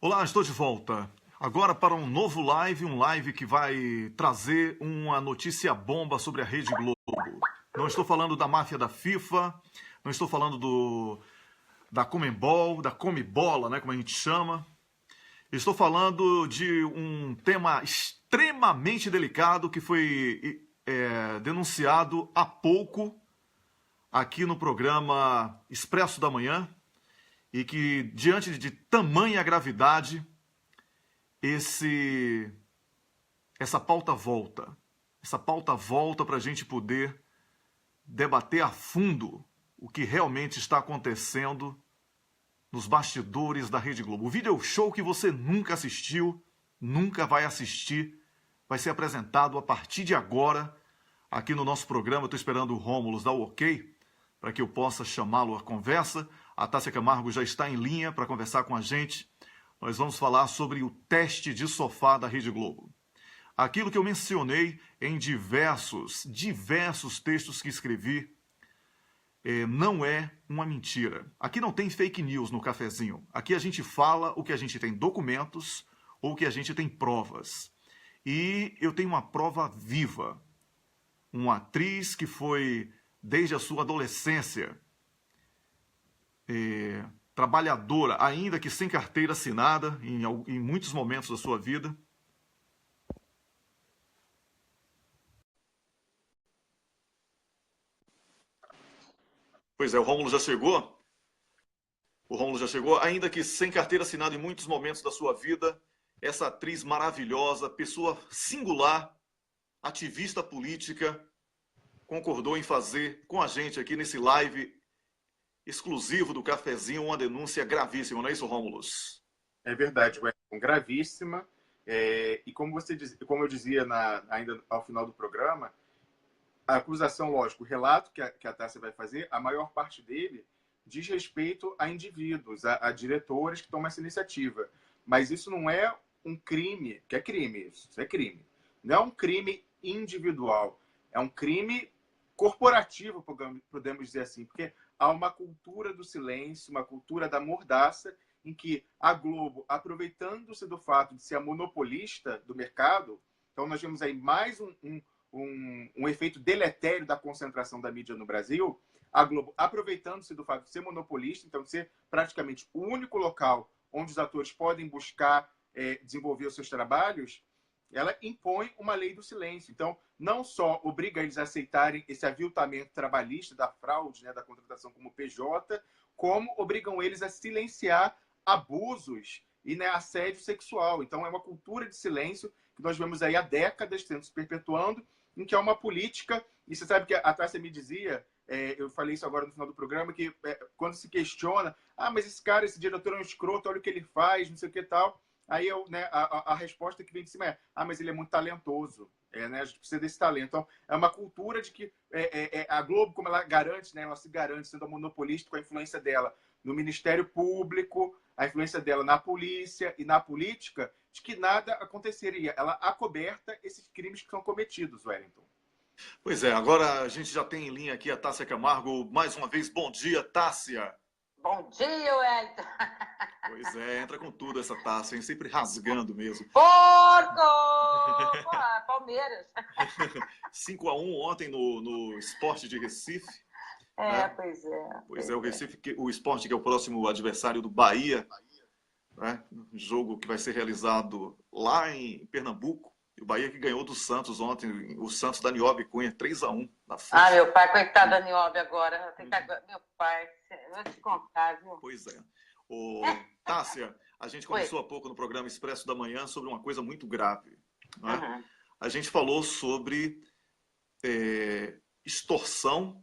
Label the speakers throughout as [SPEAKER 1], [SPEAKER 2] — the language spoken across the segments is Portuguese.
[SPEAKER 1] Olá, estou de volta. Agora para um novo live, um live que vai trazer uma notícia bomba sobre a Rede Globo. Não estou falando da máfia da FIFA, não estou falando da Conmebol, da Comibola, né, como a gente chama. Estou falando de um tema extremamente delicado que foi denunciado há pouco aqui no programa Expresso da Manhã e que, diante de tamanha gravidade, essa pauta volta. Essa pauta volta para a gente poder debater a fundo o que realmente está acontecendo nos bastidores da Rede Globo. O video show que você nunca assistiu, nunca vai assistir, vai ser apresentado a partir de agora aqui no nosso programa. Estou esperando o Rômulo dar o ok para que eu possa chamá-lo à conversa. A Tássia Camargo já está em linha para conversar com a gente. Nós vamos falar sobre o teste de sofá da Rede Globo. Aquilo que eu mencionei em diversos textos que escrevi, não é uma mentira. Aqui não tem fake news no cafezinho. Aqui a gente fala o que a gente tem documentos ou o que a gente tem provas. E eu tenho uma prova viva. Uma atriz que foi, desde a sua adolescência, trabalhadora, ainda que sem carteira assinada, em muitos momentos da sua vida. Pois é, o Rômulo já chegou. O Rômulo já chegou, ainda que sem carteira assinada em muitos momentos da sua vida. Essa atriz maravilhosa, pessoa singular, ativista política, concordou em fazer com a gente aqui nesse live exclusivo do Cafezinho uma denúncia gravíssima, não é isso, Rômulus?
[SPEAKER 2] É verdade, Wellington, gravíssima. E como eu dizia ainda ao final do programa, a acusação, lógico, o relato que a Tássia vai fazer, a maior parte dele diz respeito a indivíduos, a diretores que tomam essa iniciativa. Mas isso não é um crime, que é crime, isso é crime. Não é um crime individual, é um crime corporativo, podemos dizer assim, porque há uma cultura do silêncio, uma cultura da mordaça, em que a Globo, aproveitando-se do fato de ser a monopolista do mercado, então nós vemos aí mais um efeito deletério da concentração da mídia no Brasil, a Globo, aproveitando-se do fato de ser monopolista, então de ser praticamente o único local onde os atores podem buscar desenvolver os seus trabalhos, ela impõe uma lei do silêncio. Então, não só obriga eles a aceitarem esse aviltamento trabalhista da fraude, né, da contratação como PJ, como obrigam eles a silenciar abusos e, né, assédio sexual. Então, é uma cultura de silêncio que nós vemos aí há décadas sendo se perpetuando, em que é uma política, e você sabe que a Tássia me dizia, eu falei isso agora no final do programa, que quando se questiona, mas esse cara, esse diretor é um escroto, olha o que ele faz, não sei o que tal. Aí a resposta que vem de cima mas ele é muito talentoso, né? A gente precisa desse talento. Então, é uma cultura de que a Globo, como ela garante, né? Ela se garante sendo a monopolista com a influência dela no Ministério Público, a influência dela na polícia e na política, de que nada aconteceria. Ela acoberta esses crimes que são cometidos, Wellington.
[SPEAKER 1] Pois é, agora a gente já tem em linha aqui a Tássia Camargo. Mais uma vez, bom dia, Tássia.
[SPEAKER 3] Bom dia, Wellington.
[SPEAKER 1] Pois é, entra com tudo essa Tássia, hein? Sempre rasgando mesmo.
[SPEAKER 3] Porco! Palmeiras.
[SPEAKER 1] 5-1 ontem no Sport de Recife.
[SPEAKER 3] Pois é.
[SPEAKER 1] Pois é, o Recife, o Sport que é o próximo adversário do Bahia, né? Jogo que vai ser realizado lá em Pernambuco. E o Bahia que ganhou do Santos ontem, o Santos da Niobe Cunha, 3-1 na frente.
[SPEAKER 3] Meu pai, coitado da Niobe agora. Meu pai, eu vou te contar, viu?
[SPEAKER 1] Pois é. Tássia, a gente conversou há pouco no programa Expresso da Manhã sobre uma coisa muito grave. Né?
[SPEAKER 3] Uhum.
[SPEAKER 1] A gente falou sobre extorsão.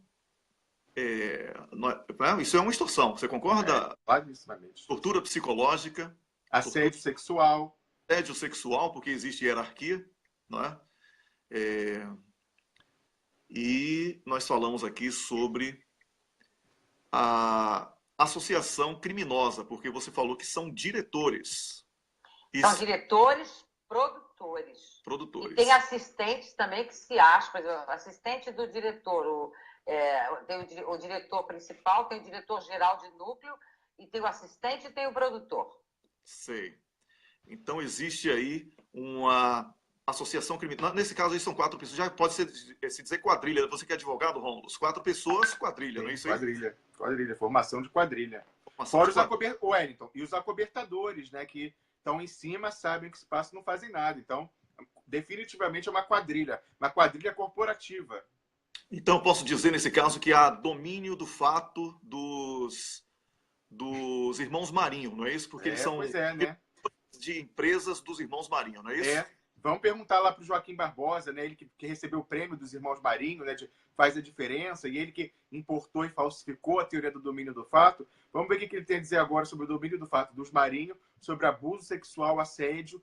[SPEAKER 1] Isso é uma extorsão, você concorda? Tortura psicológica.
[SPEAKER 2] Assédio sexual.
[SPEAKER 1] Assédio sexual, porque existe hierarquia. Não é? E nós falamos aqui sobre a associação criminosa, porque você falou que são diretores.
[SPEAKER 3] São diretores, produtores. E tem assistentes também que se acham, por exemplo, assistente do diretor, tem o diretor principal, tem o diretor geral de núcleo, e tem o assistente e tem o produtor.
[SPEAKER 1] Sei. Então, existe aí uma associação criminosa. Nesse caso, aí são 4 pessoas. Já pode se dizer quadrilha. Você que é advogado, Rômulo. 4 pessoas, quadrilha,
[SPEAKER 2] Sim,
[SPEAKER 1] não é isso aí?
[SPEAKER 2] Quadrilha, formação de quadrilha. Fora os Wellington, e os acobertadores, né, que estão em cima, sabem o que se passa e não fazem nada. Então, definitivamente é uma quadrilha corporativa.
[SPEAKER 1] Então, posso dizer, nesse caso, que há domínio do fato dos irmãos Marinho, não é isso? Porque eles são
[SPEAKER 2] né?
[SPEAKER 1] de empresas dos irmãos Marinho, não é isso?
[SPEAKER 2] Vamos perguntar lá para o Joaquim Barbosa, né? Ele que recebeu o prêmio dos irmãos Marinho, né? Faz a diferença, e ele que importou e falsificou a teoria do domínio do fato. Vamos ver o que ele tem a dizer agora sobre o domínio do fato dos Marinho, sobre abuso sexual, assédio,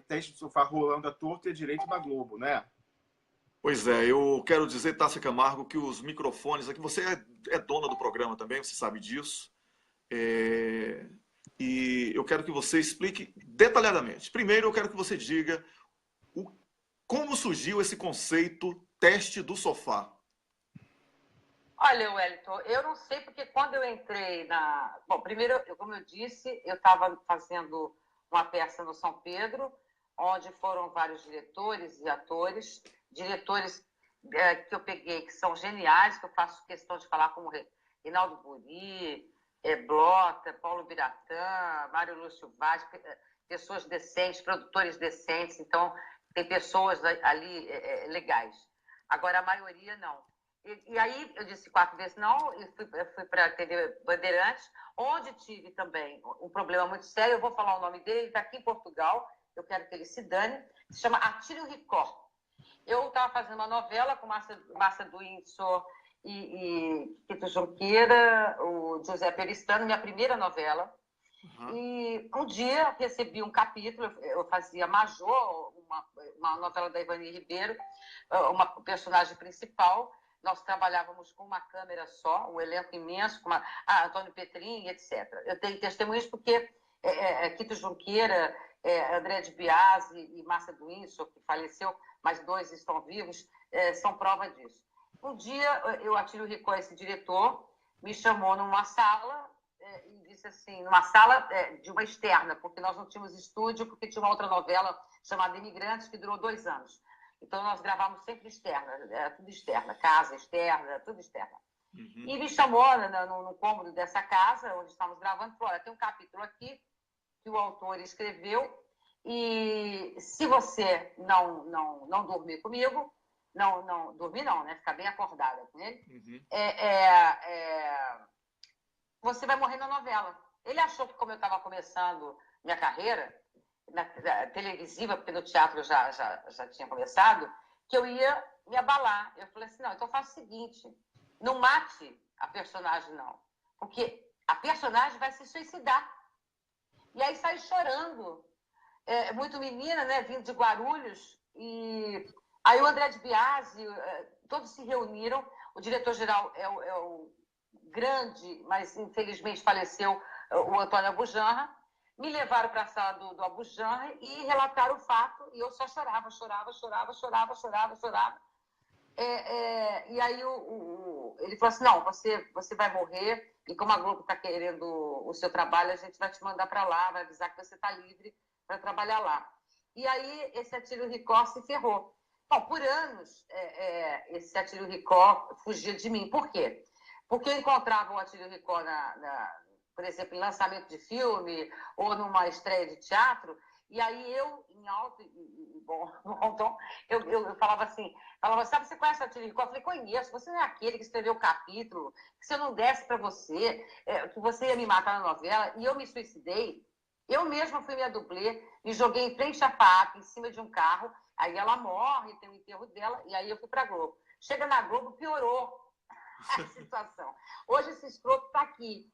[SPEAKER 2] teste de sofá rolando à torta e à direita da Globo, né?
[SPEAKER 1] Pois é, eu quero dizer, Tássia Camargo, que os microfones aqui, você é dona do programa também, você sabe disso. E eu quero que você explique detalhadamente. Primeiro, eu quero que você diga como surgiu esse conceito teste do sofá.
[SPEAKER 3] Olha, Wellington, eu não sei porque quando eu entrei na... Bom, primeiro, como eu disse, eu estava fazendo uma peça no São Pedro, onde foram vários diretores e atores, diretores que eu peguei, que são geniais, que eu faço questão de falar, como Reinaldo Buri, Blota, Paulo Biratã, Mário Lúcio Vaz, pessoas decentes, produtores decentes, então tem pessoas ali legais. Agora, a maioria não. E aí eu disse 4 vezes não, e fui para a TV Bandeirantes, onde tive também um problema muito sério. Eu vou falar o nome dele, ele está aqui em Portugal, eu quero que ele se dane, se chama Atire o Record. Eu estava fazendo uma novela com Márcia do Windsor e Tito Junqueira, o José Peristano, minha primeira novela. E um dia recebi um capítulo, eu fazia Major, uma novela da Ivani Ribeiro, uma personagem principal. Nós trabalhávamos com uma câmera só, um elenco imenso, com Antônio Petrin, etc. Eu tenho testemunhos porque Tito Junqueira, André de Biasi e Márcia do Windsor, que faleceu, mas 2 estão vivos, são prova disso. Um dia, eu Atire o Record, esse diretor, me chamou numa sala e disse assim, numa sala de uma externa, porque nós não tínhamos estúdio, porque tinha uma outra novela chamada Imigrantes, que durou 2 anos. Então, nós gravávamos sempre externa, tudo externa, casa externa, tudo externa. Uhum. E me chamou no cômodo dessa casa, onde estávamos gravando, falou, olha, tem um capítulo aqui que o autor escreveu, e se você não dormir comigo, dormir não, né? Ficar bem acordada com ele, você vai morrer na novela. Ele achou que, como eu estava começando minha carreira televisiva, porque no teatro já tinha começado, que eu ia me abalar. Eu falei assim, não, então faça o seguinte, não mate a personagem, não. Porque a personagem vai se suicidar. E aí sai chorando. Muito menina, né, vindo de Guarulhos. E aí o André de Biasi, todos se reuniram. O diretor-geral é o grande, mas infelizmente faleceu, o Antônio Abujanra. Me levaram para a sala do Abujanra e relataram o fato, e eu só chorava. E aí ele falou assim, não, você vai morrer, e como a Globo está querendo o seu trabalho, a gente vai te mandar para lá, vai avisar que você está livre para trabalhar lá. E aí esse Atire o Record se ferrou. Bom, por anos, esse Atire o Record fugia de mim. Por quê? Porque eu encontrava o Atire o Record por exemplo, em lançamento de filme ou numa estreia de teatro, e aí eu, em alto e bom tom, eu falava assim, sabe, você conhece o Atire o Record? Eu falei, conheço, você não é aquele que escreveu o capítulo, que se eu não desse para você, que você ia me matar na novela, e eu me suicidei. Eu mesma fui minha dublê, me joguei em frente à FAP, em cima de um carro, aí ela morre, tem o enterro dela, e aí eu fui para a Globo. Chega na Globo, piorou a situação. Hoje esse escroto está aqui.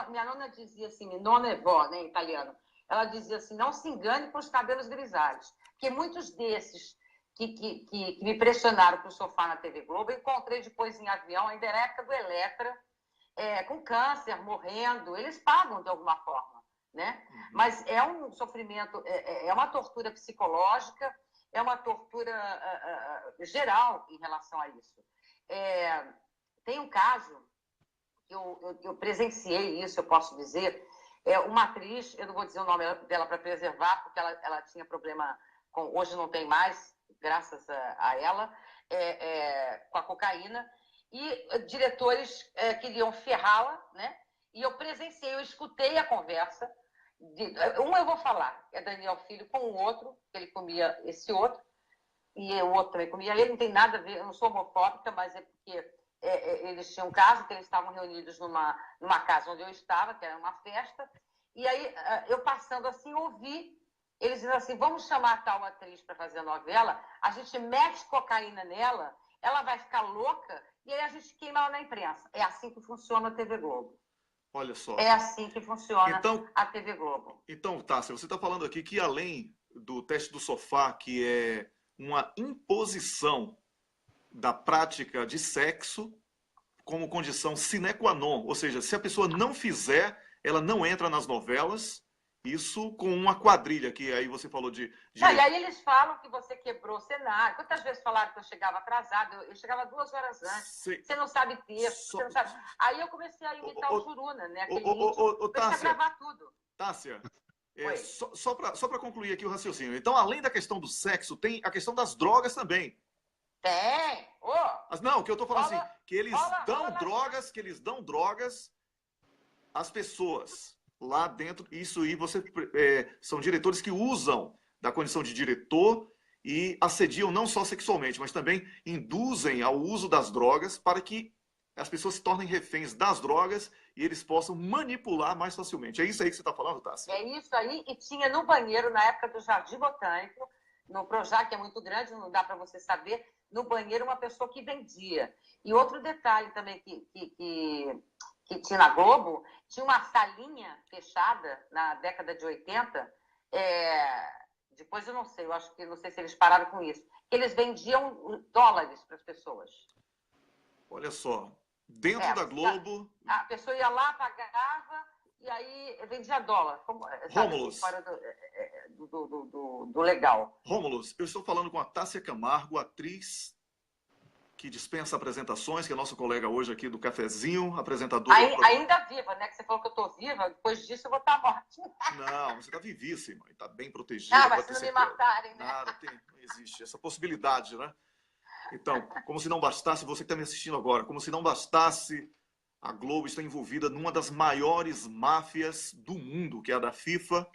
[SPEAKER 3] Minha nona dizia assim, minha nona é vó, né, em italiano, ela dizia assim, não se engane com os cabelos grisalhos, porque muitos desses que me pressionaram para o sofá na TV Globo, eu encontrei depois em avião, ainda era época do Eletra, com câncer, morrendo, eles pagam de alguma forma, né? Uhum. Mas é um sofrimento, é uma tortura psicológica, é uma tortura geral em relação a isso. Tem um caso, eu presenciei isso, eu posso dizer, uma atriz, eu não vou dizer o nome dela para preservar, porque ela tinha problema hoje não tem mais, graças a ela, com a cocaína, e diretores queriam ferrá-la, né? E eu presenciei, eu escutei a conversa. Um eu vou falar, é Daniel Filho com o outro, que ele comia esse outro, e o outro também comia ele, não tem nada a ver, eu não sou homofóbica, mas é porque eles tinham um caso, que eles estavam reunidos numa casa onde eu estava, que era uma festa, e aí eu passando assim, ouvi eles dizendo assim, vamos chamar a tal atriz para fazer a novela, a gente mete cocaína nela, ela vai ficar louca, e aí a gente queima ela na imprensa. É assim que funciona a TV Globo.
[SPEAKER 1] Olha só.
[SPEAKER 3] É assim que funciona a TV Globo.
[SPEAKER 1] Então, Tássia, você está falando aqui que além do teste do sofá, que é uma imposição da prática de sexo como condição sine qua non, ou seja, se a pessoa não fizer, ela não entra nas novelas, isso com uma quadrilha, que aí você falou de...
[SPEAKER 3] Não, e aí eles falam que você quebrou o cenário. Quantas vezes falaram que eu chegava atrasado? Eu chegava 2 horas antes. Você não sabe texto, você não sabe... Aí eu comecei a imitar o Juruna, né? Aquele índio, comecei a gravar tudo.
[SPEAKER 1] Tássia, só para concluir aqui o raciocínio. Então, além da questão do sexo, tem a questão das drogas também.
[SPEAKER 3] Tem!
[SPEAKER 1] Não, que eu tô falando assim, que eles dão drogas às pessoas lá dentro. Isso aí são diretores que usam da condição de diretor e assediam não só sexualmente, mas também induzem ao uso das drogas para que as pessoas se tornem reféns das drogas e eles possam manipular mais facilmente. É isso aí que você está falando, Tássia?
[SPEAKER 3] É isso aí, e tinha no banheiro, na época do Jardim Botânico, no Projac, que é muito grande, não dá para você saber, no banheiro uma pessoa que vendia. E outro detalhe também que tinha na Globo, tinha uma salinha fechada na década de 80, depois eu não sei, não sei se eles pararam com isso, que eles vendiam dólares para as pessoas.
[SPEAKER 1] Olha só, dentro da Globo...
[SPEAKER 3] A pessoa ia lá, pagava, e aí vendia dólar.
[SPEAKER 1] Rômulus.
[SPEAKER 3] Do legal.
[SPEAKER 1] Rômulus, eu estou falando com a Tássia Camargo, atriz que dispensa apresentações, que é nosso colega hoje aqui do Cafezinho, apresentadora...
[SPEAKER 3] Ainda viva, né? Que você falou que eu estou viva, depois disso eu vou estar morta.
[SPEAKER 1] Não, você está vivíssima, está bem protegida.
[SPEAKER 3] Mas se não me matarem, né?
[SPEAKER 1] Nada, não existe essa possibilidade, né? Então, como se não bastasse, você que está me assistindo agora, como se não bastasse, a Globo está envolvida numa das maiores máfias do mundo, que é a da FIFA,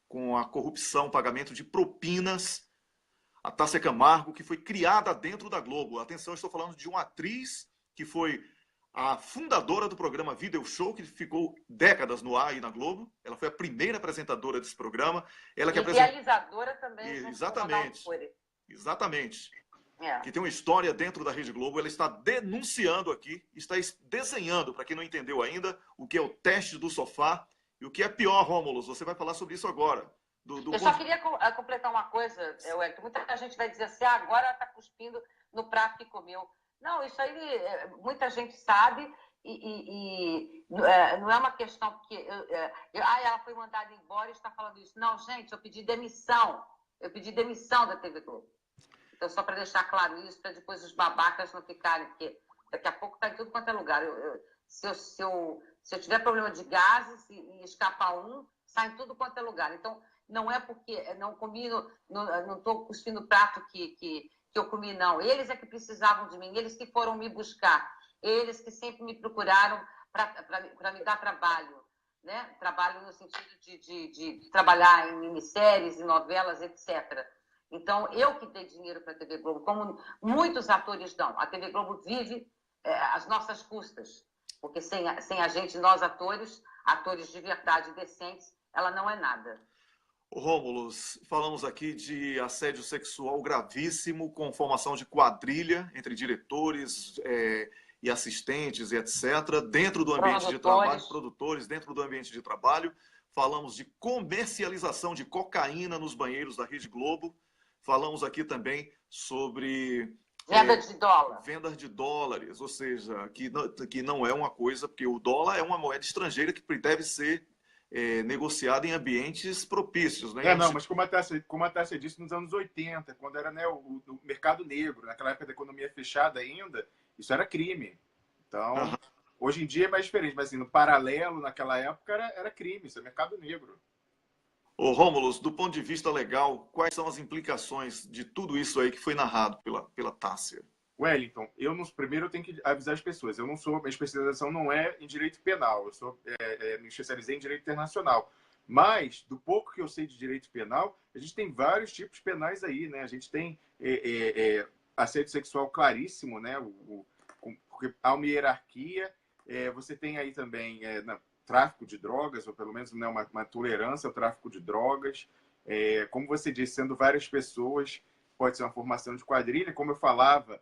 [SPEAKER 1] com a corrupção, pagamento de propinas. A Tássia Camargo, que foi criada dentro da Globo. Atenção, eu estou falando de uma atriz que foi a fundadora do programa Video Show, que ficou décadas no ar aí na Globo. Ela foi a primeira apresentadora desse programa. Ela que
[SPEAKER 3] realizadora também.
[SPEAKER 1] Exatamente. Que tem uma história dentro da Rede Globo. Ela está denunciando aqui, está desenhando, para quem não entendeu ainda, o que é o teste do sofá. E o que é pior, Rômulus, você vai falar sobre isso agora.
[SPEAKER 3] Eu só queria completar uma coisa, Wellington. Muita gente vai dizer assim, agora ela está cuspindo no prato que comeu. Não, isso aí muita gente sabe e não é uma questão que... ela foi mandada embora e está falando isso. Não, gente, eu pedi demissão. Eu pedi demissão da TV Globo. Então, só para deixar claro isso, para depois os babacas não ficarem, porque daqui a pouco está em tudo quanto é lugar. Se eu tiver problema de gases e escapar sai em tudo quanto é lugar. Então, não é porque não comi, não estou cuspindo o prato que eu comi, não. Eles é que precisavam de mim, eles que foram me buscar, eles que sempre me procuraram para me dar trabalho, né? Trabalho no sentido de trabalhar em minisséries, em novelas, etc. Então, eu que dei dinheiro para a TV Globo, como muitos atores dão. A TV Globo vive às nossas custas, porque sem a gente, nós atores de verdade decentes, ela não é nada.
[SPEAKER 1] Rômulus, falamos aqui de assédio sexual gravíssimo, com formação de quadrilha entre diretores e assistentes e etc., dentro do ambiente de trabalho, produtores, dentro do ambiente de trabalho. Falamos de comercialização de cocaína nos banheiros da Rede Globo. Falamos aqui também sobre...
[SPEAKER 3] Venda de dólar.
[SPEAKER 1] Venda de dólares, ou seja, que não é uma coisa, porque o dólar é uma moeda estrangeira que deve ser negociada em ambientes propícios. Né?
[SPEAKER 2] Mas como a Tássia disse, nos anos 80, quando era o mercado negro, naquela época da economia fechada ainda, isso era crime. Então... Hoje em dia é mais diferente, mas assim, no paralelo, naquela época, era crime, isso é mercado negro.
[SPEAKER 1] Ô, Rômulus, do ponto de vista legal, quais são as implicações de tudo isso aí que foi narrado pela Tássia?
[SPEAKER 2] Wellington, primeiro eu tenho que avisar as pessoas. Minha especialização não é em direito penal. Me especializei em direito internacional. Mas, do pouco que eu sei de direito penal, a gente tem vários tipos penais aí, né? A gente tem assédio sexual claríssimo, né? Porque há uma hierarquia. Você tem aí também tráfico de drogas, ou pelo menos, né, uma tolerância ao tráfico de drogas. Como você disse, sendo várias pessoas, pode ser uma formação de quadrilha. Como eu falava,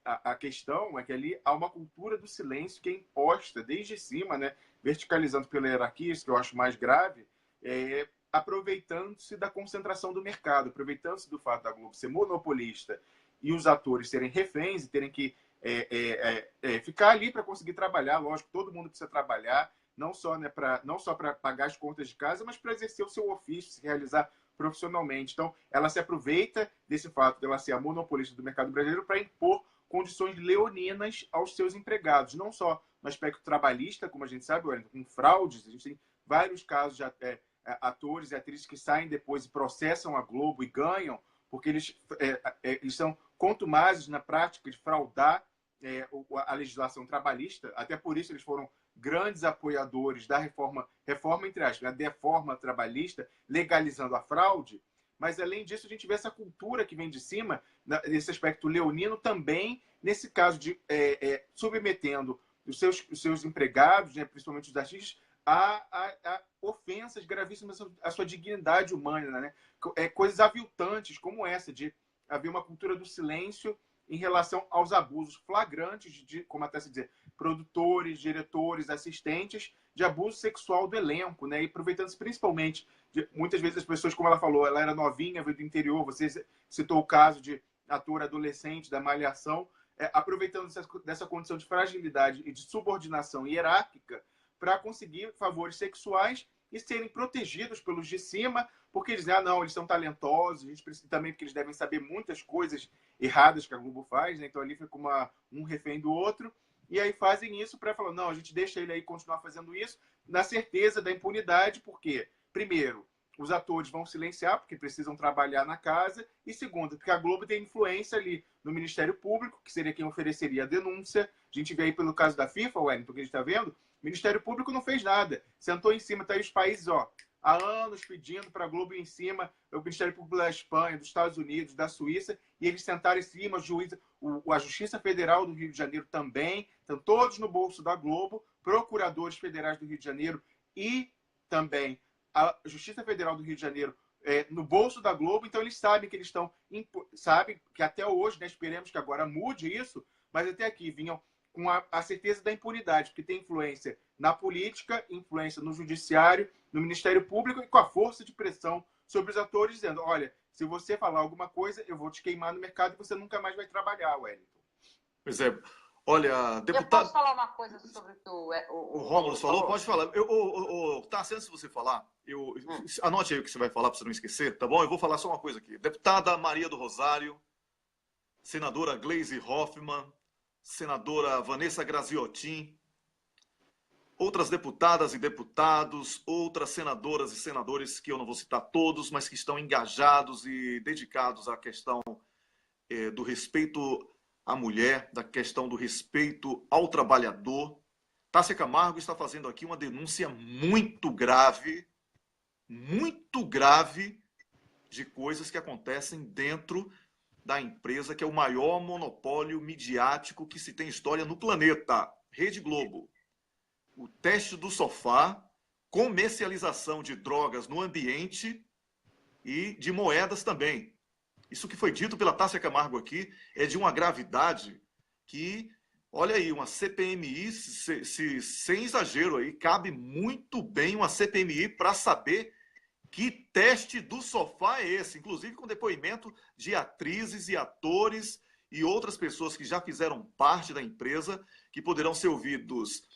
[SPEAKER 2] a questão é que ali há uma cultura do silêncio que é imposta desde cima, né, verticalizando pela hierarquia, isso que eu acho mais grave, aproveitando-se da concentração do mercado, aproveitando-se do fato da Globo ser monopolista e os atores serem reféns e terem que ficar ali para conseguir trabalhar. Lógico, todo mundo precisa trabalhar, não só para pagar as contas de casa, mas para exercer o seu ofício, se realizar profissionalmente. Então, ela se aproveita desse fato de ela ser a monopolista do mercado brasileiro para impor condições leoninas aos seus empregados, não só no aspecto trabalhista, como a gente sabe, com fraudes. A gente tem vários casos de atores e atrizes que saem depois e processam a Globo e ganham, porque eles são contumazes na prática de fraudar a legislação trabalhista. Até por isso eles foram grandes apoiadores da reforma entre aspas, a deforma trabalhista, legalizando a fraude. Mas, além disso, a gente vê essa cultura que vem de cima, nesse aspecto leonino, também nesse caso de submetendo os seus empregados, né, principalmente os artistas, a ofensas gravíssimas à sua dignidade humana, né? Coisas aviltantes como essa, de haver uma cultura do silêncio em relação aos abusos flagrantes de, como até se dizer, produtores, diretores, assistentes, de abuso sexual do elenco, né? E aproveitando-se principalmente, muitas vezes as pessoas, como ela falou, ela era novinha, veio do interior, você citou o caso de ator adolescente da Malhação, aproveitando dessa condição de fragilidade e de subordinação hierárquica para conseguir favores sexuais e serem protegidos pelos de cima, porque eles dizem, não, eles são talentosos, a gente precisa também, porque eles devem saber muitas coisas erradas que a Globo faz, né? Então ali fica um refém do outro, e aí fazem isso para falar, não, a gente deixa ele aí continuar fazendo isso, na certeza da impunidade, porque, primeiro, os atores vão silenciar, porque precisam trabalhar na casa, e segundo, porque a Globo tem influência ali no Ministério Público, que seria quem ofereceria a denúncia. A gente vê aí pelo caso da FIFA, Wellington, que a gente está vendo, o Ministério Público não fez nada, sentou em cima, tá aí os países, há anos pedindo para a Globo ir em cima, o Ministério Público da Espanha, dos Estados Unidos, da Suíça, e eles sentaram em cima, a Justiça Federal do Rio de Janeiro também, estão todos no bolso da Globo, procuradores federais do Rio de Janeiro e também a Justiça Federal do Rio de Janeiro no bolso da Globo, então eles sabem que eles sabem que até hoje, né, esperemos que agora mude isso, mas até aqui vinham com a certeza da impunidade, porque tem influência na política, influência no judiciário, no Ministério Público e com a força de pressão sobre os atores, dizendo, olha, se você falar alguma coisa, eu vou te queimar no mercado e você nunca mais vai trabalhar, Wellington.
[SPEAKER 1] Pois é. Olha, deputado...
[SPEAKER 3] Eu posso falar uma coisa sobre o que
[SPEAKER 1] o Rômulo falou? Pode falar. Tá, antes de você falar, anote aí o que você vai falar para você não esquecer, tá bom? Eu vou falar só uma coisa aqui. Deputada Maria do Rosário, senadora Gleisi Hoffmann, senadora Vanessa Graziotin, outras deputadas e deputados, outras senadoras e senadores, que eu não vou citar todos, mas que estão engajados e dedicados à questão do respeito à mulher, da questão do respeito ao trabalhador. Tássia Camargo está fazendo aqui uma denúncia muito grave de coisas que acontecem dentro da empresa, que é o maior monopólio midiático que se tem história no planeta, Rede Globo. O teste do sofá, comercialização de drogas no ambiente e de moedas também. Isso que foi dito pela Tássia Camargo aqui é de uma gravidade que, olha aí, uma CPMI, sem exagero aí, cabe muito bem uma CPMI para saber que teste do sofá é esse, inclusive com depoimento de atrizes e atores e outras pessoas que já fizeram parte da empresa, que poderão ser ouvidos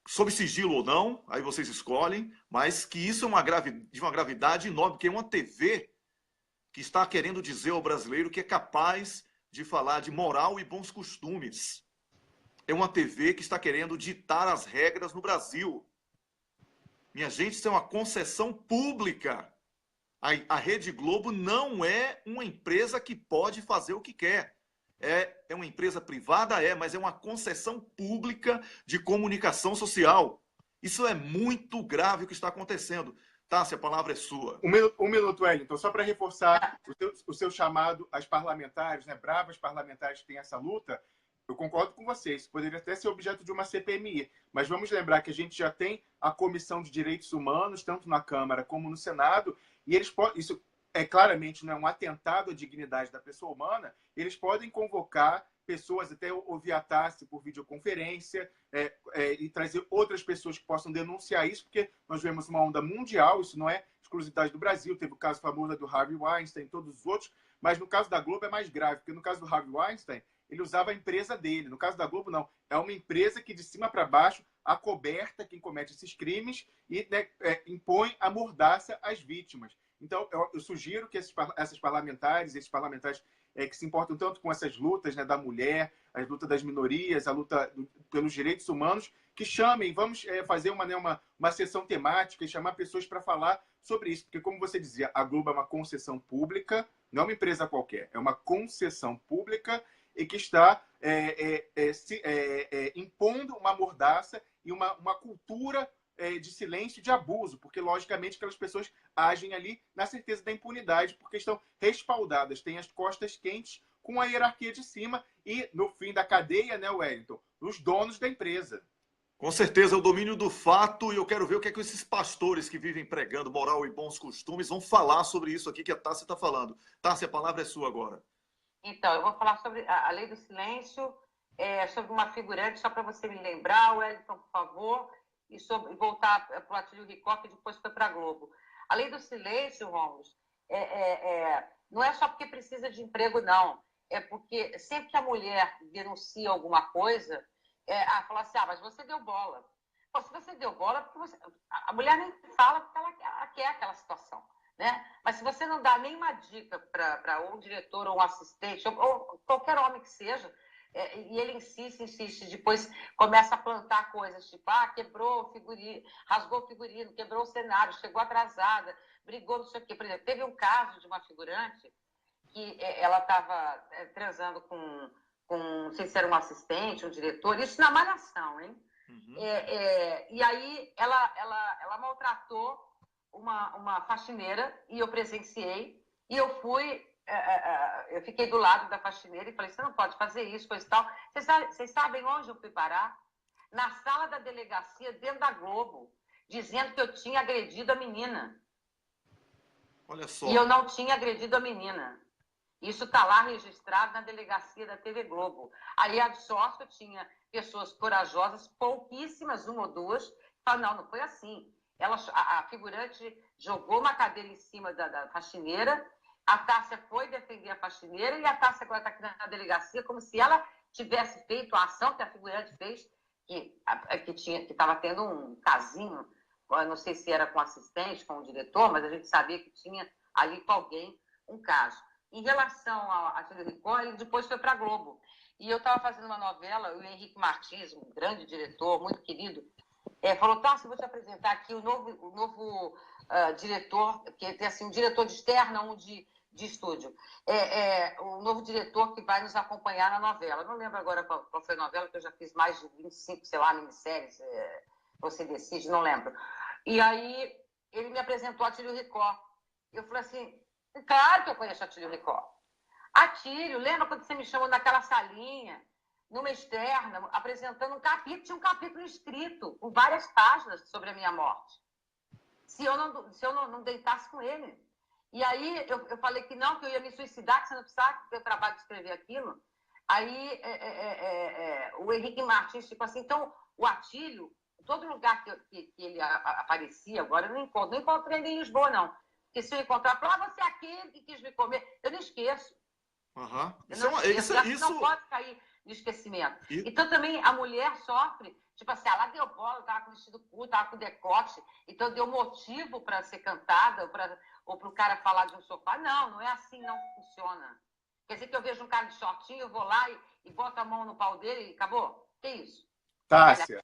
[SPEAKER 1] sob sigilo ou não, aí vocês escolhem, mas que isso é de uma gravidade enorme, porque é uma TV que está querendo dizer ao brasileiro que é capaz de falar de moral e bons costumes. é uma TV que está querendo ditar as regras no Brasil. Minha gente, isso é uma concessão pública. A Rede Globo não é uma empresa que pode fazer o que quer. É uma empresa privada, mas é uma concessão pública de comunicação social. Isso é muito grave o que está acontecendo. Tássia, a palavra é sua.
[SPEAKER 2] Um minuto, Wellington, só para reforçar o seu chamado às parlamentares, né, bravas parlamentares que têm essa luta, eu concordo com vocês, poderia até ser objeto de uma CPMI, mas vamos lembrar que a gente já tem a Comissão de Direitos Humanos, tanto na Câmara como no Senado, e eles podem, isso é claramente, não é um atentado à dignidade da pessoa humana, eles podem convocar pessoas, até ouvir a Tássia por videoconferência, e trazer outras pessoas que possam denunciar isso, porque nós vemos uma onda mundial, isso não é exclusividade do Brasil, teve o caso famoso do Harvey Weinstein, todos os outros, mas no caso da Globo é mais grave, porque no caso do Harvey Weinstein, ele usava a empresa dele, no caso da Globo não, é uma empresa que de cima para baixo acoberta quem comete esses crimes e, né, impõe a mordaça às vítimas. Então, eu sugiro que esses parlamentares que se importam tanto com essas lutas, né, da mulher, as lutas das minorias, a luta pelos direitos humanos, que chamem, vamos fazer uma sessão temática e chamar pessoas para falar sobre isso. Porque, como você dizia, a Globo é uma concessão pública, não é uma empresa qualquer, é uma concessão pública e que está impondo uma mordaça e uma cultura de silêncio e de abuso, porque, logicamente, aquelas pessoas agem ali na certeza da impunidade, porque estão respaldadas, têm as costas quentes com a hierarquia de cima e, no fim da cadeia, né, Wellington, os donos da empresa.
[SPEAKER 1] Com certeza, é o domínio do fato, e eu quero ver o que é que esses pastores que vivem pregando moral e bons costumes vão falar sobre isso aqui que a Tássia está falando. Tássia, a palavra é sua agora.
[SPEAKER 3] Então, eu vou falar sobre a lei do silêncio, sobre uma figurante, só para você me lembrar, Wellington, por favor, e voltar para o Atílio Ricó, que depois foi para a Globo. A lei do silêncio, Rômulo, não é só porque precisa de emprego, não. É porque sempre que a mulher denuncia alguma coisa, fala assim, mas você deu bola. Pô, se você deu bola, porque a mulher nem fala porque ela quer aquela situação. Né? Mas se você não dá nenhuma dica para um diretor ou um assistente, ou qualquer homem que seja, e ele insiste, depois começa a plantar coisas, tipo, quebrou o figurino, rasgou o figurino, quebrou o cenário, chegou atrasada, brigou, não sei o quê. Por exemplo, teve um caso de uma figurante que ela estava transando com, não sei se era um assistente, um diretor, isso na Malhação, hein? Uhum. E aí ela maltratou uma faxineira e eu presenciei e eu fui, eu fiquei do lado da faxineira e falei, você não pode fazer isso, coisa e tal. Vocês sabem onde eu fui parar? Na sala da delegacia, dentro da Globo, dizendo que eu tinha agredido a menina.
[SPEAKER 1] Olha só.
[SPEAKER 3] E eu não tinha agredido a menina. Isso está lá registrado na delegacia da TV Globo. Aí a sorte que eu tinha pessoas corajosas, pouquíssimas, uma ou duas, falaram, não foi assim. A figurante jogou uma cadeira em cima da faxineira, a Tássia foi defender a faxineira e a Tássia agora está aqui na delegacia como se ela tivesse feito a ação que a figurante fez, que estava tendo um casinho, não sei se era com o assistente, com o diretor, mas a gente sabia que tinha ali com alguém um caso. Em relação ao Atílio Ricó, ele depois foi para a Globo. E eu estava fazendo uma novela, o Henrique Martins, um grande diretor, muito querido, falou, Tássia, vou te apresentar aqui o novo diretor, que tem assim, um diretor de externa, um de estúdio. O novo diretor que vai nos acompanhar na novela. Não lembro agora qual foi a novela, que eu já fiz mais de 25, sei lá, minisséries, você decide, não lembro. E aí ele me apresentou Atílio Ricó. Eu falei assim, claro que eu conheço Atílio Ricó. Atílio, lembra quando você me chamou naquela salinha, numa externa, apresentando um capítulo, tinha um capítulo escrito, com várias páginas sobre a minha morte. Se eu não deitasse com ele. E aí eu falei que não, que eu ia me suicidar, que você não precisava ter o trabalho de escrever aquilo. Aí o Henrique Martins, tipo assim, então o Atílio, em todo lugar que ele aparecia, agora eu não encontrei ele em Lisboa, não. Porque se eu encontrar, você é aquele que quis me comer, eu não esqueço.
[SPEAKER 1] Uhum.
[SPEAKER 3] Isso não pode cair no esquecimento. Então também a mulher sofre, tipo assim, ela deu bola, estava com vestido curto, estava com decote, então deu motivo para ser cantada, ou para o cara falar de um sofá. Não é assim, não funciona. Quer dizer que eu vejo um cara de shortinho, eu vou lá e boto a mão no pau dele e acabou? Que isso?
[SPEAKER 2] Tássia,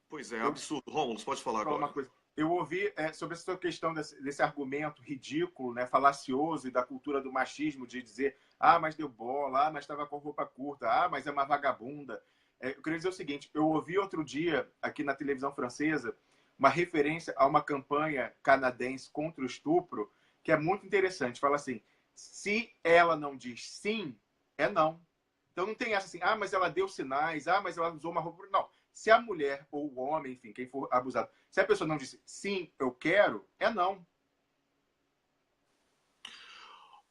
[SPEAKER 1] Pois é, absurdo. Rômulo, pode falar
[SPEAKER 2] falar uma
[SPEAKER 1] agora.
[SPEAKER 2] coisa. Eu ouvi sobre essa sua questão desse argumento ridículo, né, falacioso e da cultura do machismo, de dizer, ah, mas deu bola, ah, mas estava com roupa curta, ah, mas é uma vagabunda. Eu queria dizer o seguinte, eu ouvi outro dia, aqui na televisão francesa, uma referência a uma campanha canadense contra o estupro, que é muito interessante. Fala assim, se ela não diz sim, é não. Então não tem essa assim, ah, mas ela deu sinais, ah, mas ela usou uma roupa... Não. Se a mulher ou o homem, enfim, quem for abusado, se a pessoa não disse sim, eu quero, é não.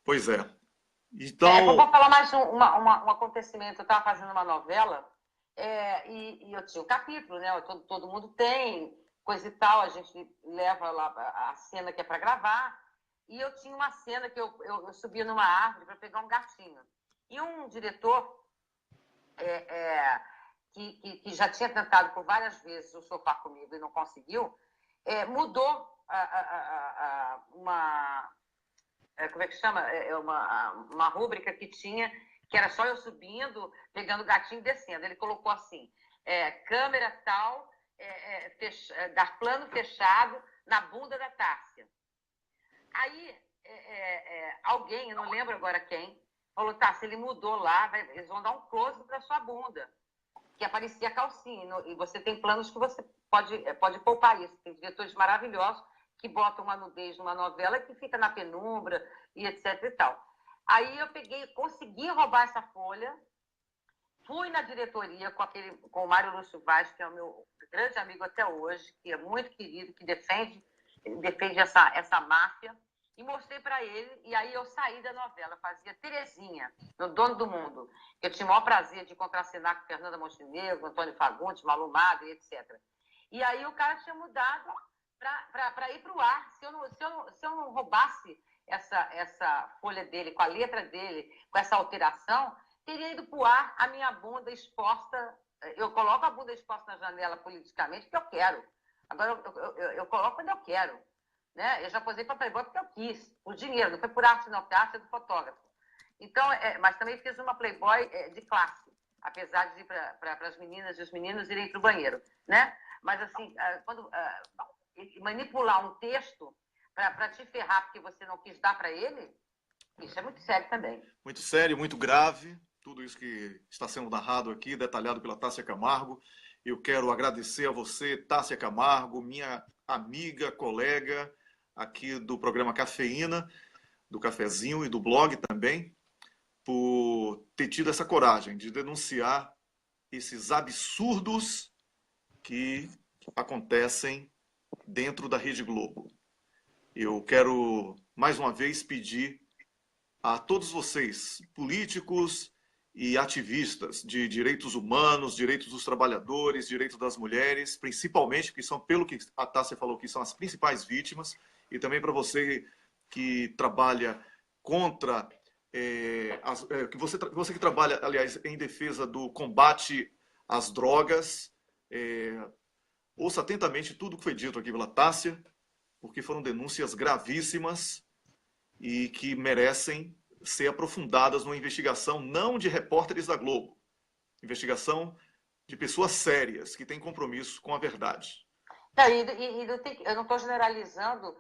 [SPEAKER 1] Pois é.
[SPEAKER 3] Vou
[SPEAKER 1] Então,
[SPEAKER 3] falar mais um acontecimento. Eu estava fazendo uma novela e eu tinha um capítulo, né? Todo mundo tem, coisa e tal. A gente leva lá a cena que é para gravar. E eu tinha uma cena que eu subia numa árvore para pegar um gatinho. E um diretor que já tinha tentado por várias vezes o sofá comigo e não conseguiu, mudou como é que chama? Uma rúbrica que tinha, que era só eu subindo, pegando o gatinho e descendo. Ele colocou assim, câmera tal, dar plano fechado na bunda da Tássia. Aí, alguém, eu não lembro agora quem, falou, Tássia, ele mudou lá, eles vão dar um close para sua bunda, que aparecia a calcinha. E você tem planos que você pode poupar isso. Tem diretores maravilhosos que botam uma nudez numa novela que fica na penumbra e etc e tal. Aí eu consegui roubar essa folha, fui na diretoria com o Mário Lúcio Vaz, que é o meu grande amigo até hoje, que é muito querido, que defende essa máfia, e mostrei para ele, e aí eu saí da novela, fazia Terezinha, no Dono do Mundo. Eu tinha o maior prazer de contracenar com Fernanda Montenegro, Antônio Fagundes, Malu Mader, etc. E aí o cara tinha mudado para ir para o ar. Se eu não roubasse essa folha dele, com a letra dele, com essa alteração, teria ido para o ar a minha bunda exposta. Eu coloco a bunda exposta na janela politicamente porque eu quero. Agora, eu coloco quando eu quero. Né? Eu já posei para Playboy porque eu quis, por dinheiro, não foi por arte não, porque a arte é do fotógrafo. Então, mas também fiz uma Playboy de classe, apesar de ir para as meninas e os meninos irem para o banheiro. Né? Mas, assim, quando manipular um texto para te ferrar porque você não quis dar para ele, isso é muito sério também.
[SPEAKER 1] muito sério, muito grave, tudo isso que está sendo narrado aqui, detalhado pela Tássia Camargo. Eu quero agradecer a você, Tássia Camargo, minha amiga, colega aqui do programa Cafeína, do Cafezinho e do blog também, por ter tido essa coragem de denunciar esses absurdos que acontecem dentro da Rede Globo. Eu quero, mais uma vez, pedir a todos vocês, políticos e ativistas de direitos humanos, direitos dos trabalhadores, direitos das mulheres, principalmente, que são, pelo que a Tássia falou, que são as principais vítimas, e também para você que trabalha contra, você que trabalha, aliás, em defesa do combate às drogas, ouça atentamente tudo que foi dito aqui pela Tássia, porque foram denúncias gravíssimas e que merecem ser aprofundadas numa investigação não de repórteres da Globo, investigação de pessoas sérias que têm compromisso com a verdade.
[SPEAKER 3] Eu não estou generalizando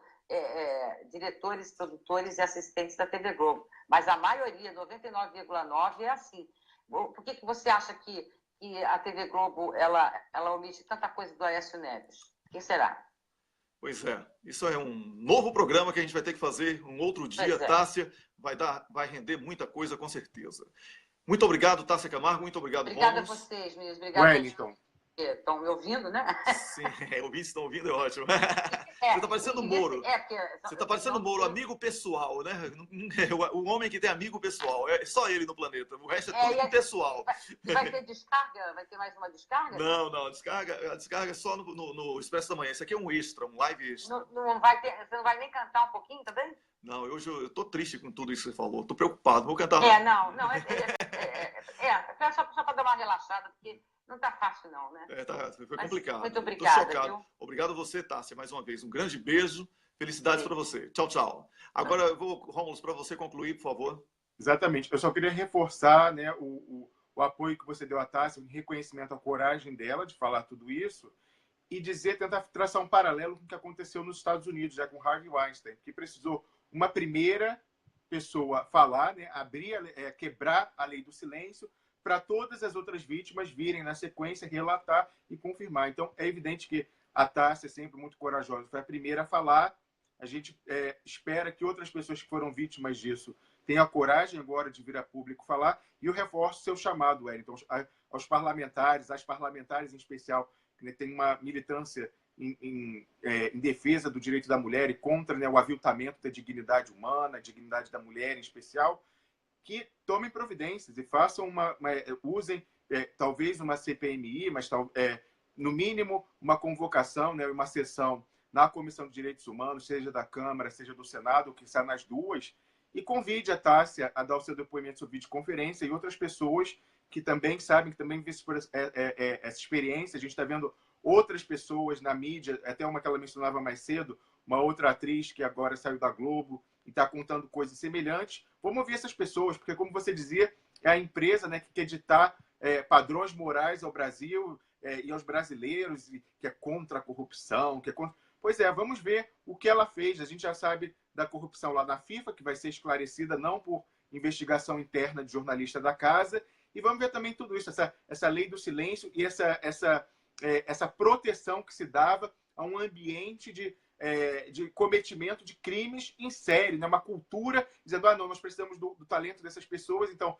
[SPEAKER 3] diretores, produtores e assistentes da TV Globo, mas a maioria, 99,9%, é assim. Por que você acha que a TV Globo ela omite tanta coisa do Aécio Neves? O que será?
[SPEAKER 1] Pois é, isso é um novo programa que a gente vai ter que fazer um outro dia, Tássia. Vai render muita coisa, com certeza. Muito obrigado, Tássia Camargo. Muito obrigado,
[SPEAKER 3] Obrigada
[SPEAKER 1] Rômulo.
[SPEAKER 3] a vocês, meninos. Obrigada.
[SPEAKER 2] Wellington.
[SPEAKER 3] Estão me ouvindo, né?
[SPEAKER 1] Sim, ouvintes estão ouvindo, é ótimo. Você está parecendo o Moro. Você está parecendo o Moro, amigo pessoal, né? O homem que tem amigo pessoal. É só ele no planeta. O resto é tudo impessoal.
[SPEAKER 3] Vai ter descarga? Vai ter mais uma descarga?
[SPEAKER 1] Não. A descarga é só no Expresso da Manhã. Isso aqui é um extra, um live extra.
[SPEAKER 3] Você não vai nem cantar um pouquinho também?
[SPEAKER 1] Não, hoje eu tô triste com tudo isso que você falou. Tô preocupado. Vou cantar.
[SPEAKER 3] Só para dar uma relaxada, porque não tá fácil não, né?
[SPEAKER 1] Foi complicado.
[SPEAKER 3] Muito obrigada.
[SPEAKER 1] Tô chocado. Viu? Obrigado a você, Tássia, mais uma vez. Um grande beijo. Felicidades para você. Tchau, tchau. Agora eu vou, Rômulo, para você concluir, por favor.
[SPEAKER 2] Exatamente. Eu só queria reforçar, né, o apoio que você deu à Tássia, o reconhecimento à coragem dela de falar tudo isso, e tentar traçar um paralelo com o que aconteceu nos Estados Unidos, já com Harvey Weinstein, que precisou uma primeira pessoa falar, né, quebrar a lei do silêncio, para todas as outras vítimas virem na sequência, relatar e confirmar. Então, é evidente que a Tássia é sempre muito corajosa, foi a primeira a falar. A gente espera que outras pessoas que foram vítimas disso tenham a coragem agora de vir a público falar. E eu reforço seu chamado, Wellington, aos parlamentares, às parlamentares em especial, que tem uma militância em defesa do direito da mulher e contra, né, o aviltamento da dignidade humana, a dignidade da mulher em especial, que tomem providências e façam usem talvez uma CPMI, mas no mínimo uma convocação, né, uma sessão na Comissão de Direitos Humanos, seja da Câmara, seja do Senado, que está nas duas, e convide a Tássia a dar o seu depoimento sobre videoconferência e outras pessoas que também sabem, que também vivem por essa experiência. A gente está vendo outras pessoas na mídia, até uma que ela mencionava mais cedo, uma outra atriz que agora saiu da Globo e está contando coisas semelhantes. Vamos ouvir essas pessoas, porque, como você dizia, é a empresa, né, que quer ditar padrões morais ao Brasil e aos brasileiros, que é contra a corrupção, que é contra... Pois é, vamos ver o que ela fez. A gente já sabe da corrupção lá na FIFA, que vai ser esclarecida não por investigação interna de jornalista da casa, e vamos ver também tudo isso, essa lei do silêncio e essa proteção que se dava a um ambiente de cometimento de crimes em série, né? Uma cultura dizendo, não, nós precisamos do talento dessas pessoas, então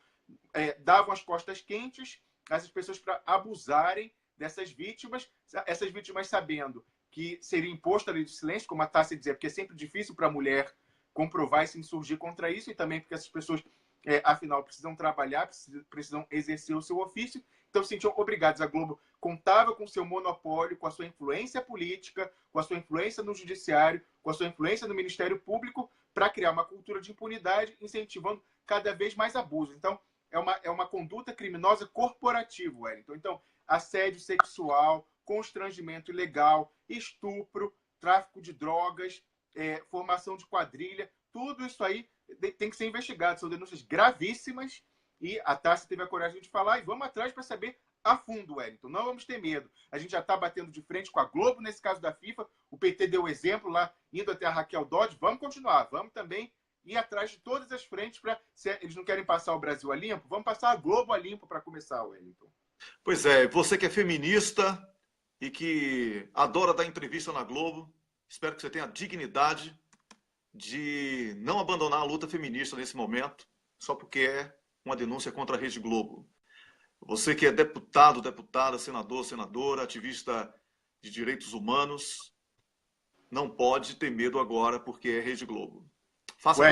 [SPEAKER 2] davam as costas quentes a essas pessoas para abusarem dessas vítimas, essas vítimas sabendo que seria imposto a lei do silêncio, como a Tássia dizia, porque é sempre difícil para a mulher comprovar e se insurgir contra isso, e também porque essas pessoas, afinal, precisam trabalhar, precisam exercer o seu ofício, então se sentiam obrigados. A Globo contava com seu monopólio, com a sua influência política, com a sua influência no judiciário, com a sua influência no Ministério Público, para criar uma cultura de impunidade, incentivando cada vez mais abusos. Então, é uma conduta criminosa corporativa, Wellington. Então, assédio sexual, constrangimento ilegal, estupro, tráfico de drogas, formação de quadrilha, tudo isso aí tem que ser investigado. São denúncias gravíssimas e a Tássia teve a coragem de falar, e vamos atrás para saber a fundo, Wellington. Não vamos ter medo. A gente já está batendo de frente com a Globo, nesse caso da FIFA. O PT deu exemplo lá, indo até a Raquel Dodge. Vamos continuar. Vamos também ir atrás de todas as frentes. Se eles não querem passar o Brasil a limpo, vamos passar a Globo a limpo para começar, Wellington.
[SPEAKER 1] Pois é, você que é feminista e que adora dar entrevista na Globo, espero que você tenha a dignidade de não abandonar a luta feminista nesse momento, só porque é uma denúncia contra a Rede Globo. Você que é deputado, deputada, senador, senadora, ativista de direitos humanos, não pode ter medo agora porque é Rede Globo. Faça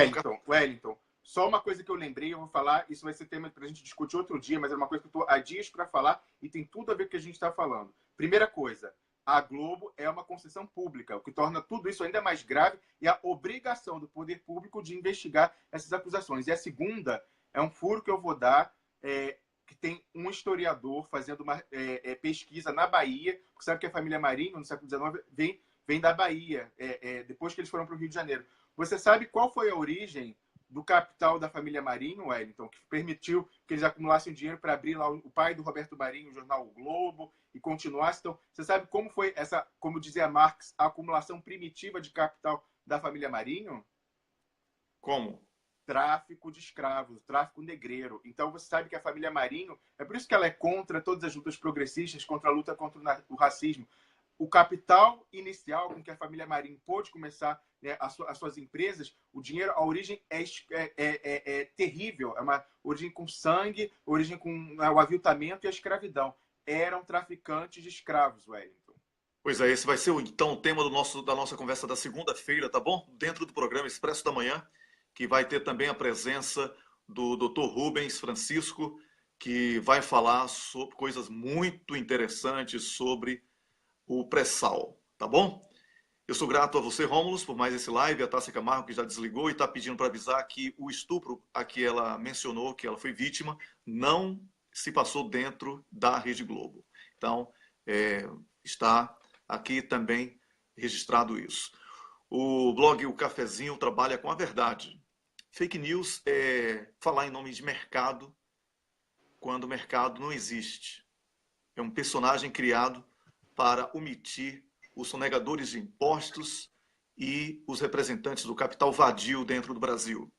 [SPEAKER 2] Wellington, só uma coisa que eu lembrei, eu vou falar, isso vai ser tema para a gente discutir outro dia, mas é uma coisa que eu estou há dias para falar e tem tudo a ver com o que a gente está falando. Primeira coisa, a Globo é uma concessão pública, o que torna tudo isso ainda mais grave e a obrigação do poder público de investigar essas acusações. E a segunda é um furo que eu vou dar, que tem um historiador fazendo uma pesquisa na Bahia, porque sabe que a família Marinho, no século XIX, vem da Bahia, depois que eles foram para o Rio de Janeiro. Você sabe qual foi a origem do capital da família Marinho, Wellington, que permitiu que eles acumulassem dinheiro para abrir lá o pai do Roberto Marinho, o jornal O Globo, e continuasse? Então, você sabe como foi essa, como dizia Marx, a acumulação primitiva de capital da família Marinho?
[SPEAKER 1] Como?
[SPEAKER 2] Tráfico de escravos, tráfico negreiro. Então, você sabe que a família Marinho, é por isso que ela é contra todas as lutas progressistas, contra a luta contra o racismo. O capital inicial com que a família Marinho pôde começar, né, as suas empresas, o dinheiro, a origem é terrível. É uma origem com sangue, origem com o aviltamento e a escravidão. Eram traficantes de escravos, Wellington.
[SPEAKER 1] Pois é, esse vai ser então o tema da nossa conversa da segunda-feira, tá bom? Dentro do programa Expresso da Manhã, que vai ter também a presença do Dr. Rubens Francisco, que vai falar sobre coisas muito interessantes sobre o pré-sal, tá bom? Eu sou grato a você, Rômulo, por mais esse live, a Tássia Camargo, que já desligou e está pedindo para avisar que o estupro a que ela mencionou, que ela foi vítima, não se passou dentro da Rede Globo. Então, está aqui também registrado isso. O blog O Cafezinho trabalha com a verdade. Fake news é falar em nome de mercado quando o mercado não existe. É um personagem criado para omitir os sonegadores de impostos e os representantes do capital vadio dentro do Brasil.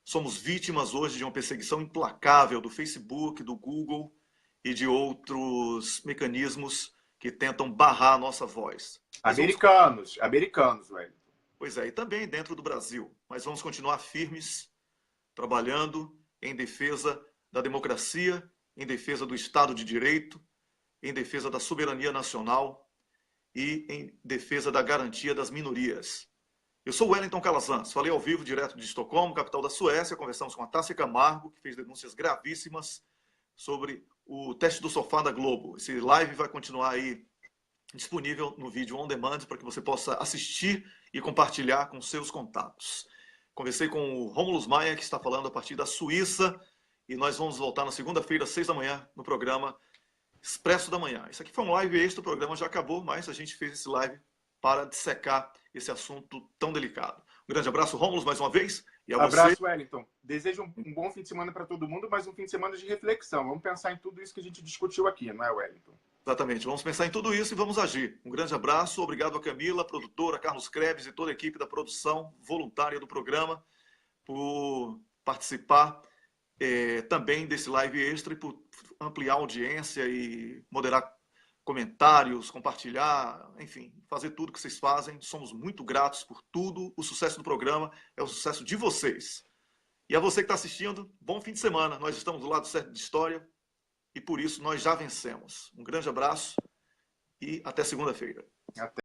[SPEAKER 1] Somos vítimas hoje de uma perseguição implacável do Facebook, do Google e de outros mecanismos que tentam barrar a nossa voz.
[SPEAKER 2] Americanos, Wellington.
[SPEAKER 1] Pois é, e também dentro do Brasil. Mas vamos continuar firmes, trabalhando em defesa da democracia, em defesa do Estado de Direito, em defesa da soberania nacional e em defesa da garantia das minorias. Eu sou Wellington Calazans, falei ao vivo direto de Estocolmo, capital da Suécia. Conversamos com a Tássia Camargo, que fez denúncias gravíssimas sobre o teste do sofá da Globo. Esse live vai continuar aí disponível no vídeo on demand para que você possa assistir e compartilhar com seus contatos. Conversei com o Rômulo Maia, que está falando a partir da Suíça, e nós vamos voltar na segunda-feira, às 6 da manhã, no programa Expresso da Manhã. Isso aqui foi um live extra, o programa já acabou, mas a gente fez esse live para dissecar esse assunto tão delicado. Um grande abraço, Rômulo, mais uma vez. E a
[SPEAKER 2] abraço,
[SPEAKER 1] você.
[SPEAKER 2] Wellington. Desejo um bom fim de semana para todo mundo, mas um fim de semana de reflexão. Vamos pensar em tudo isso que a gente discutiu aqui, não é, Wellington?
[SPEAKER 1] Exatamente, vamos pensar em tudo isso e vamos agir. Um grande abraço, obrigado a Camila, a produtora, Carlos Krebs e toda a equipe da produção voluntária do programa por participar também desse live extra e por ampliar a audiência e moderar comentários, compartilhar, enfim, fazer tudo que vocês fazem. Somos muito gratos por tudo. O sucesso do programa é o sucesso de vocês. E a você que está assistindo, bom fim de semana. Nós estamos do lado certo de história e por isso nós já vencemos. Um grande abraço e até segunda-feira.
[SPEAKER 2] Até.